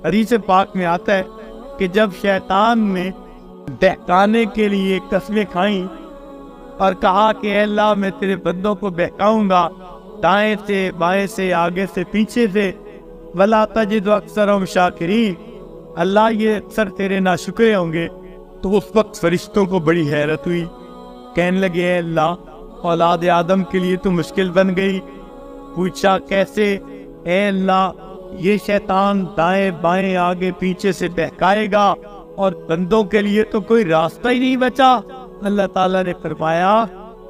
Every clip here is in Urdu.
حدیث پاک میں آتا ہے کہ جب شیطان نے بہکانے کے لیے قسمیں کھائیں اور کہا کہ اے اللہ میں تیرے بندوں کو بہکاؤں گا دائیں سے بائیں سے آگے سے پیچھے سے، وَلَا تَجِدُ أَكْثَرَهُمْ شَاكِرِينَ، اللہ یہ اکثر تیرے ناشکرے ہوں گے۔ تو اس وقت فرشتوں کو بڑی حیرت ہوئی، کہنے لگے اے اللہ اولاد آدم کے لیے تو مشکل بن گئی۔ پوچھا کیسے؟ اے اللہ یہ شیطان دائیں بائیں آگے پیچھے سے بہکائے گا اور بندوں کے لیے تو کوئی راستہ ہی نہیں بچا۔ اللہ تعالیٰ نے فرمایا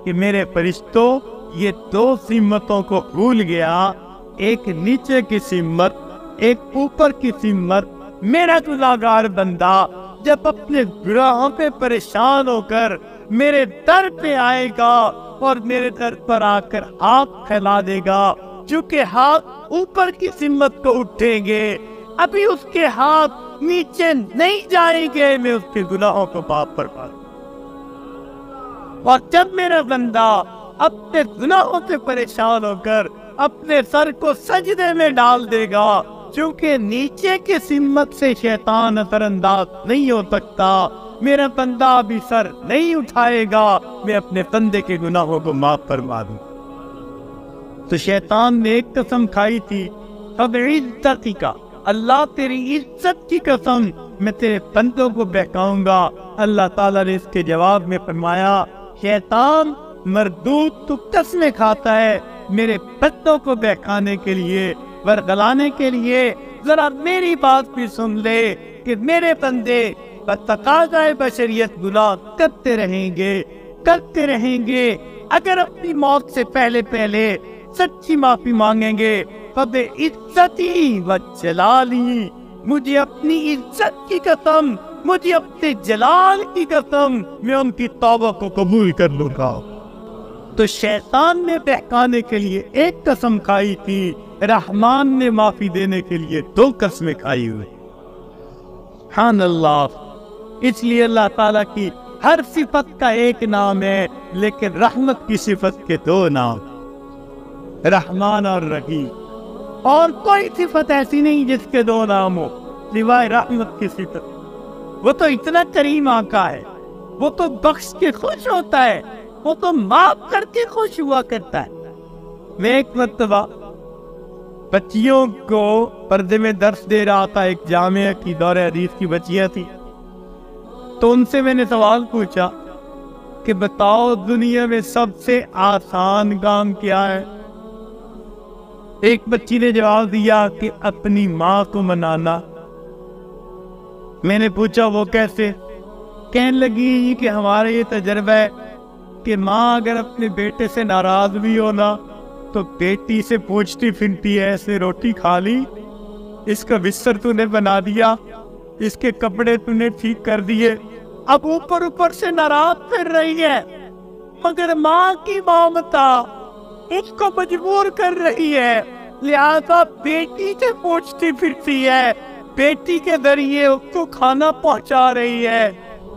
کہ میرے فرشتوں یہ دو سمتوں کو بھول گیا، ایک نیچے کی سمت ایک اوپر کی سمت۔ میرا گناہگار بندہ جب اپنے گناہوں پہ پریشان ہو کر میرے در پہ آئے گا اور میرے در پر آ کر ہاتھ پھیلا دے گا، چونکہ ہاتھ اوپر کی سمت کو اٹھیں گے، ابھی اس کے ہاتھ نیچے نہیں جائیں گے، میں اس کے گناہوں کو معاف فرما دوں۔ اور جب میرا بندہ اپنے گناہوں سے پریشان ہو کر اپنے سر کو سجدے میں ڈال دے گا، چونکہ نیچے کی سمت سے شیطان اثر انداز نہیں ہو سکتا، میرا بندہ بھی سر نہیں اٹھائے گا، میں اپنے بندے کے گناہوں کو معاف فرما دوں۔ تو شیطان نے ایک قسم کھائی تھی، فَبِعِزَّتِكَ کا، اللہ تیری عزت کی قسم میں تیرے بندوں کو بہکاؤں گا۔ اللہ تعالیٰ نے اس کے جواب میں فرمایا شیطان مردود تو قسمیں کھاتا ہے میرے بندوں کو بہکانے کے لیے، ورگلانے کے لیے، ذرا میری بات بھی سن لے کہ میرے بندے بتقاضائے بشریت گناہ کرتے رہیں گے، اگر اپنی موت سے پہلے سچی معافی مانگیں گے، فَبِعِزَّتِي وَجَلَالِي، مجھے اپنی عزت کی قسم، مجھے اپنے جلال کی قسم، میں ان کی توبہ کو قبول کر لوں گا۔ تو شیطان نے بہکانے کے لیے ایک قسم کھائی تھی، رحمان نے معافی دینے کے لیے دو قسمیں کھائی ہوئی۔ سبحان اللہ۔ اس لیے اللہ تعالیٰ کی ہر صفت کا ایک نام ہے، لیکن رحمت کی صفت کے دو نام، رحمان اور رحیم۔ اور کوئی صفت ایسی نہیں جس کے دو نام ہو سوائے رحمت کی صفت۔ وہ تو اتنا کریم آقا ہے، وہ تو بخش کے خوش ہوتا ہے، وہ تو معاف کر کے خوش ہوا کرتا ہے۔ میں ایک مرتبہ بچیوں کو پردے میں درس دے رہا تھا، ایک جامعہ کی دور حدیث کی بچیاں تھی، تو ان سے میں نے سوال پوچھا کہ بتاؤ دنیا میں سب سے آسان کام کیا ہے؟ ایک بچی نے جواب دیا کہ اپنی ماں کو منانا۔ میں نے پوچھا وہ کیسے؟ کہنے لگی کہ ہمارا یہ تجربہ ہے کہ ماں اگر اپنے بیٹے سے ناراض بھی ہونا تو بیٹی سے پوچھتی پھرتی ہے، ایسے روٹی کھا لی، اس کا بستر تو نے بنا دیا، اس کے کپڑے تو نے ٹھیک کر دیے، اب اوپر سے ناراض پھر رہی ہے، مگر ماں کی ممتا اس کو مجبور کر رہی ہے، لہذا بیٹی سے پوچھتی پھرتی ہے، بیٹی کے ذریعے اس کو کھانا پہنچا رہی ہے،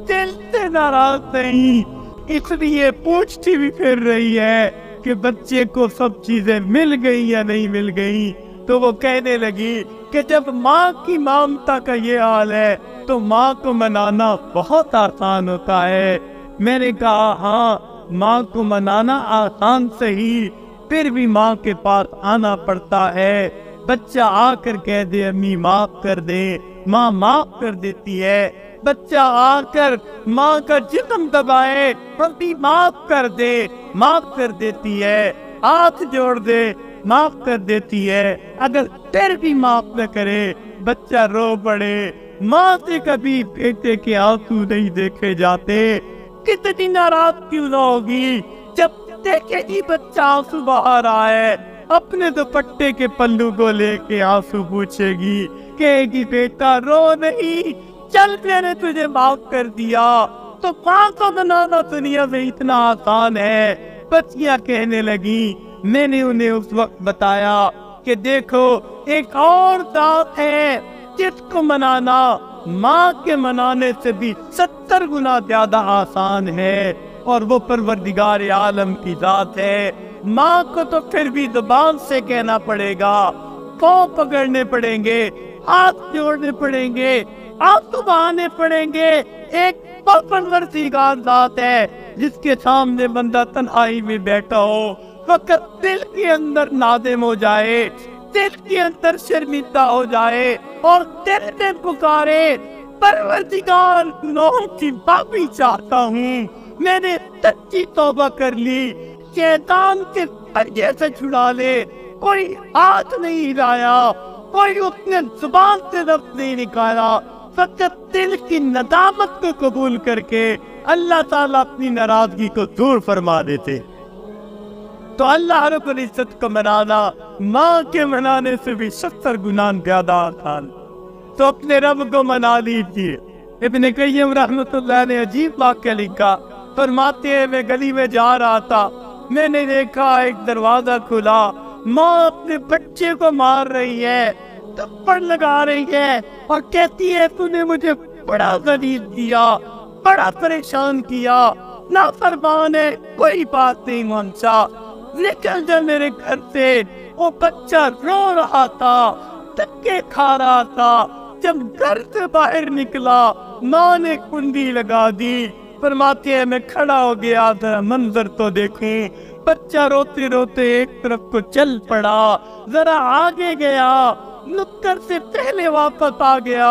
دل سے ناراض نہیں، اس لیے پوچھتی بھی پھر رہی ہے کہ بچے کو سب چیزیں مل گئی یا نہیں مل گئی۔ تو وہ کہنے لگی کہ جب ماں کی ممتا کا یہ حال ہے تو ماں کو منانا بہت آسان ہوتا ہے۔ میں نے کہا ہاں، ماں کو منانا آسان صحیح، پھر بھی ماں کے پاس آنا پڑتا ہے۔ بچہ آ کر کہہ دے امی معاف کر دے، ماں معاف کر دیتی ہے۔ بچہ آ کر ماں کا جسم دبائے، امی معاف کر دے، معاف کر دیتی ہے۔ ہاتھ جوڑ دے، معاف کر دیتی ہے۔ اگر پھر بھی معاف نہ کرے، بچہ رو پڑے، ماں سے کبھی بیٹے کے آنسو نہیں دیکھے جاتے، کتنی ناراض کیوں نہ ہوگی جب دیکھے گی بچہ آنسو بہا رہا ہے، اپنے دوپٹے کے پلو کو لے کے آنسو پوچھے گی، کہے گی بیٹا رو نہیں، چل میں نے تجھے معاف کر دیا۔ تو ماں کو منانا دنیا میں اتنا آسان ہے۔ بچیاں کہنے لگی، میں نے انہیں اس وقت بتایا کہ دیکھو ایک اور ذات ہے جس کو منانا ماں کے منانے سے بھی 70 گنا زیادہ آسان ہے، اور وہ پروردگار عالم کی ذات ہے۔ ماں کو تو پھر بھی زبان سے کہنا پڑے گا، پاؤں پکڑنے پڑیں گے، ہاتھ جوڑنے پڑیں گے، آنسو بہانے پڑیں گے۔ ایک پروردگار ذات ہے جس کے سامنے بندہ تنہائی میں بیٹھا ہو، فقط دل کے اندر نادم ہو جائے، دل کے اندر شرمندہ ہو جائے اور دل میں پکارے، پروردگار گناہوں کی معافی چاہتا ہوں، میں نے سچی توبہ کر لی، شیطان کے پنجے سے چھڑا لے۔ کوئی ہاتھ نہیں ہلایا، کوئی اپنے زبان سے لفظ نہیں نکالا، فقط دل کی ندامت کو قبول کر کے اللہ تعالیٰ اپنی ناراضگی کو دور فرما دیتے۔ تو اللہ رب العزت کو منانا ماں کے منانے سے بھی 70 گنا زیادہ آسان، تو اپنے رب کو منا لیجیے۔ ابن قیم رحمۃ اللہ نے عجیب واقعہ لکھا، فرماتے ہیں میں گلی میں جا رہا تھا، میں نے دیکھا ایک دروازہ کھلا، ماں اپنے بچے کو مار رہی ہے، تھپڑ لگا رہی ہے اور کہتی ہے تو نے مجھے بڑا ذلیل کیا، بڑا پریشان کیا، نافرمان ہے، کوئی بات نہیں مانتا، نکل جا میرے گھر سے۔ وہ بچہ رو رہا تھا، دھکے کھا رہا تھا، جب گھر سے باہر نکلا ماں نے کنڈی لگا دی۔ فرماتے ہیں میں کھڑا ہو گیا، ذرا منظر تو دیکھوں، بچہ روتے روتے ایک طرف کو چل پڑا، ذرا آگے گیا، نکر سے پہلے واپس آ گیا،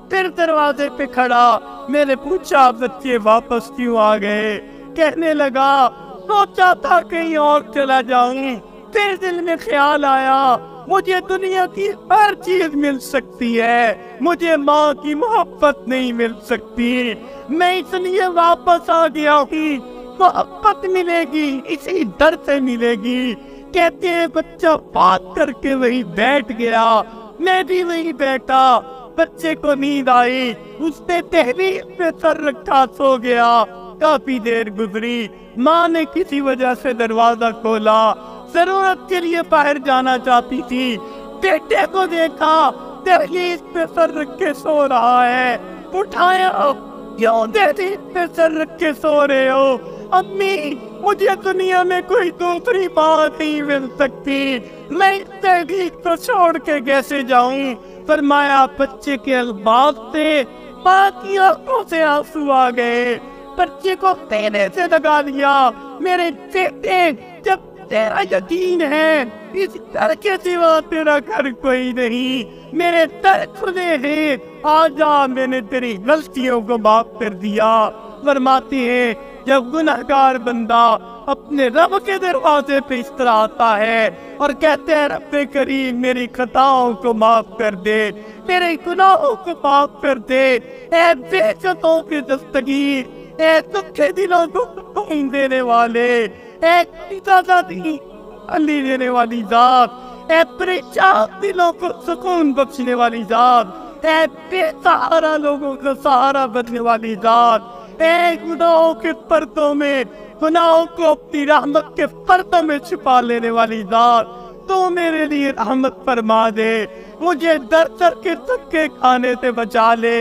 پھر دروازے پہ کھڑا، میں نے پوچھا بچے واپس کیوں آ گئے؟ کہنے لگا سوچا تھا کہیں اور چلا جاؤں، پھر دل میں خیال آیا مجھے دنیا کی ہر چیز مل سکتی ہے، مجھے ماں کی محبت نہیں مل سکتی، میں اس لیے واپس آ گیا ہوں، محبت ملے گی اسی در سے ملے گی۔ کہتے ہیں بچہ بات کر کے وہی بیٹھ گیا، میں بھی وہی بیٹھا، بچے کو نیند آئی، اس نے تحریر پہ سر رکھا سو گیا۔ کافی دیر گزری، ماں نے کسی وجہ سے دروازہ کھولا، ضرورت کے لیے باہر جانا چاہتی تھی، بیٹے کو دیکھا دہلیز پہ سر رکھ کے سو رہا ہے، اٹھایا، کیوں دہلیز پہ سر رکھ کے سو رہے ہو؟ امی مجھے دنیا میں کوئی دوسری ماں نہیں مل سکتی، میں اس دہلیز کو چھوڑ کے کیسے جاؤں؟ فرمایا بچے کے الفاظ سے ماں کی آنکھوں سے آنسو آ گئے، بچے کو سینے سے لگا لیا، میرے بیٹے جب تیرا یقین ہے اس در کے سوا تیرا گھر کوئی نہیں، میرے در کھلے ہیں، آجا میں نے تیری غلطیوں کو معاف کر دیا۔ فرماتے ہیں جب گنہگار بندہ اپنے رب کے دروازے پہ اس طرح آتا ہے اور کہتے ہیں رب کریم میری خطاؤں کو معاف کر دے، میرے گناہوں کو معاف کر دے، اے بے عزتوں کی دستگیر، اے دکھے دلوں کو سکون دینے والے، اے علی دینے والی ذات، اے پریشان دلوں کو سکون بخشنے والی ذات، اے بے سہارا لوگوں کو سہارا بننے والی ذات، اے گناہوں کے پردوں میں گناہوں کو اپنی رحمت کے پردوں میں چھپا لینے والی ذات، تو میرے لیے رحمت فرما دے، مجھے در در کے دھکے کھانے سے بچا لے،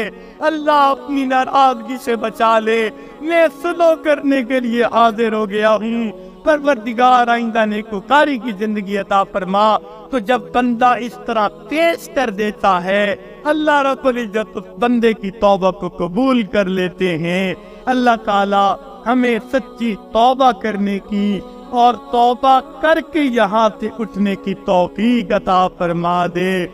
اللہ اپنی ناراضگی سے بچا لے، میں سلو کرنے کے لیے حاضر ہو گیا ہوں، پروردگار آئندہ نیکوکاری کی زندگی عطا فرما۔ تو جب بندہ اس طرح پیش کر دیتا ہے، اللہ رب العزت اس بندے کی توبہ کو قبول کر لیتے ہیں۔ اللہ تعالی ہمیں سچی توبہ کرنے کی اور توبہ کر کے یہاں سے اٹھنے کی توفیق عطا فرما دے۔